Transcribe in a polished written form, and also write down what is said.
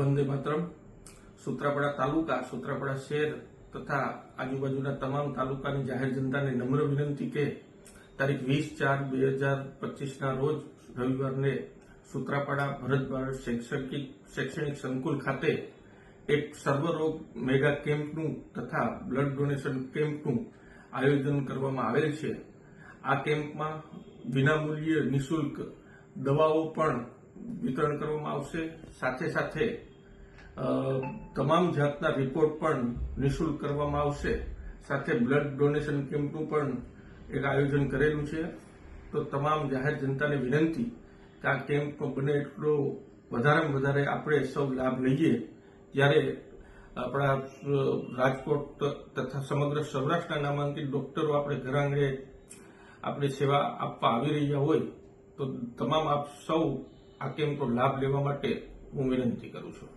વંદે માતરમ. સૂત્રાપાડા તાલુકા, સૂત્રાપાડા શહેર તથા આજુબાજુના તમામ તાલુકાની જાહેર જનતાને નમ્ર વિનંતી કે તારીખ 20/4/2025ના રોજ રવિવારને સૂત્રાપાડા ભરત બાળ શૈક્ષણિક સંકુલ ખાતે એક સર્વરોગ મેગા કેમ્પનું તથા બ્લડ ડોનેશન કેમ્પનું આયોજન કરવામાં આવેલ છે. આ કેમ્પમાં વિનામૂલ્યે નિઃશુલ્ક દવાઓ પણ વિતરણ કરવામાં આવશે. સાથે સાથે તમામ જાતના રિપોર્ટ પણ નિઃશુલ્ક કરવામાં આવશે. સાથે બ્લડ ડોનેશન કેમ્પનું પણ એક આયોજન કરેલું છે. તો તમામ જાહેર જનતાને વિનંતી કે આ કેમ્પનો બને એટલો વધારેમાં વધારે આપણે સૌ લાભ લઈએ. ત્યારે આપણા રાજકોટ તથા સમગ્ર સૌરાષ્ટ્રના નામાંકિત ડોક્ટરો આપણે ઘર આંગણે આપણે સેવા આપવા આવી રહ્યા હોય તો તમામ આપ સૌ આ કેમ્પનો લાભ લેવા માટે હું વિનંતી કરું છું.